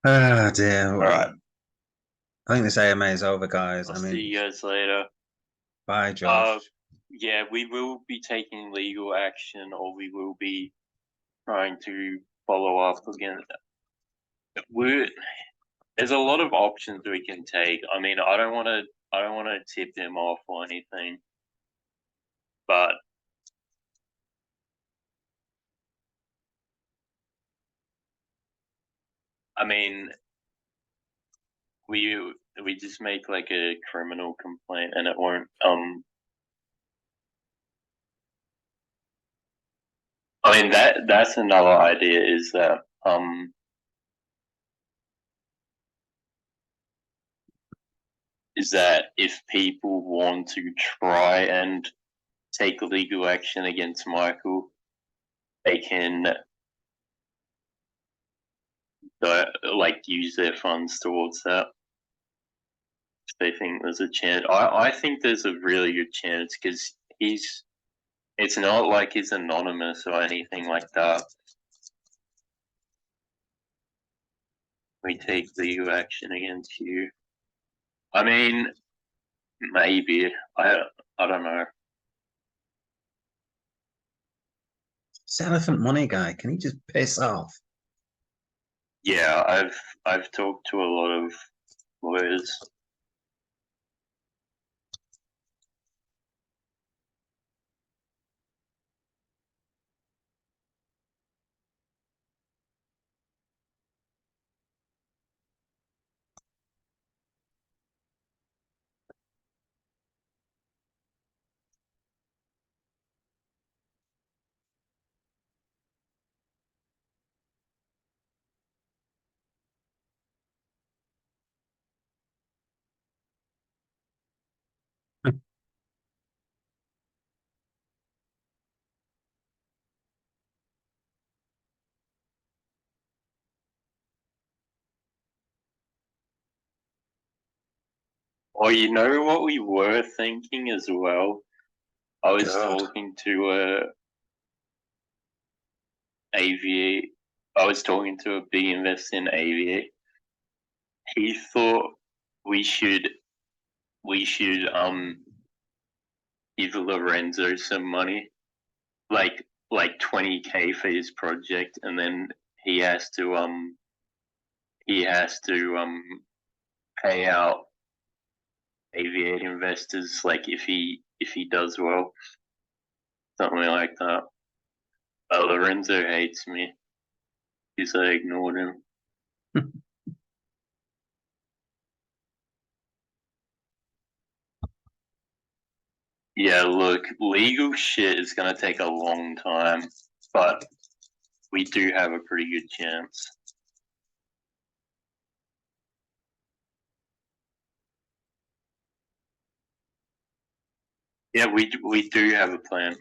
Ah, dear. All right. I think this AMA is over, guys. I'll I see mean, you guys later. bye, Josh. Yeah, we will be taking legal action, or we will be trying to follow up again. There's a lot of options we can take. I mean, I don't want to tip him off or anything, but I mean, we just make like a criminal complaint, and it won't. I mean that's another idea is that if people want to try and take legal action against Michael, they can like use their funds towards that. If they think there's a chance, I think there's a really good chance because it's not like he's anonymous or anything like that. We take legal action against you. I mean, maybe I don't know. This elephant money guy, can he just piss off? Yeah, I've talked to a lot of lawyers. Or you know what we were thinking as well? I was God. talking to Aviate. I was talking to a big investor in Aviate. He thought we should give Lorenzo some money, like 20K for his project, and then he has to pay out Aviate investors like if he does well, something like that. But Lorenzo hates me because I ignored him. Yeah, look, legal shit is gonna take a long time, but we do have a pretty good chance. Yeah, we do have a plan.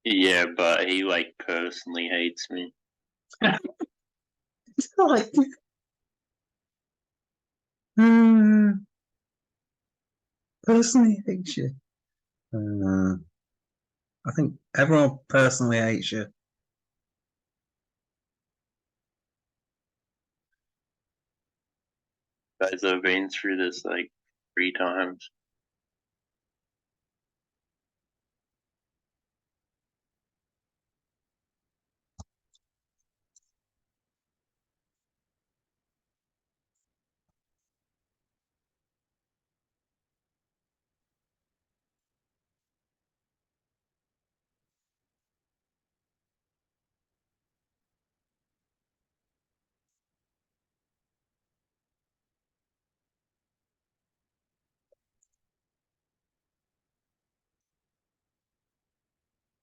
Yeah, but he like personally hates me. It's not like. Hmm, personally hates you. I think everyone personally hates you. Guys, I've been through this like 3 times.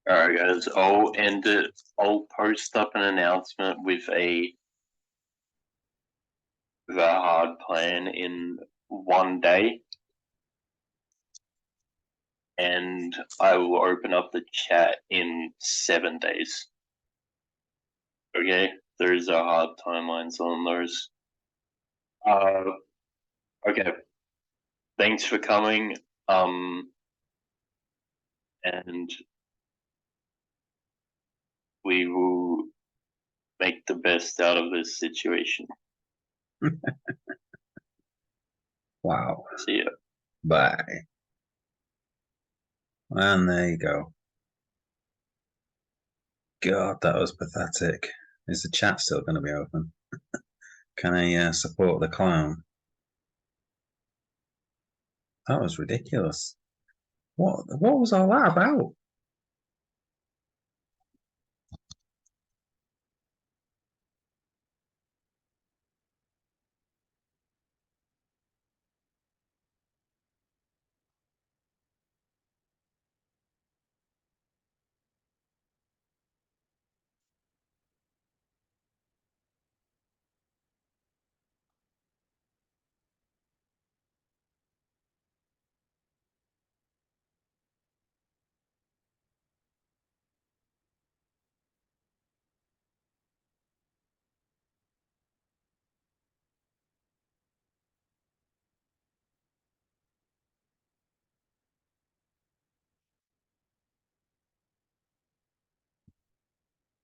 Alright guys, I'll end it. I'll post up an announcement with a the hard plan in one day, and I will open up the chat in 7 days. Okay, there's a hard timelines on those. Okay. Thanks for coming. And we will make the best out of this situation. Wow. See ya. Bye. And there you go. God, that was pathetic. Is the chat still going to be open? Can I support the clown? That was ridiculous. What was all that about?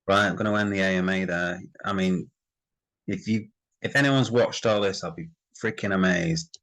Right, I'm going to end the AMA there. I mean, if anyone's watched all this, I'll be freaking amazed.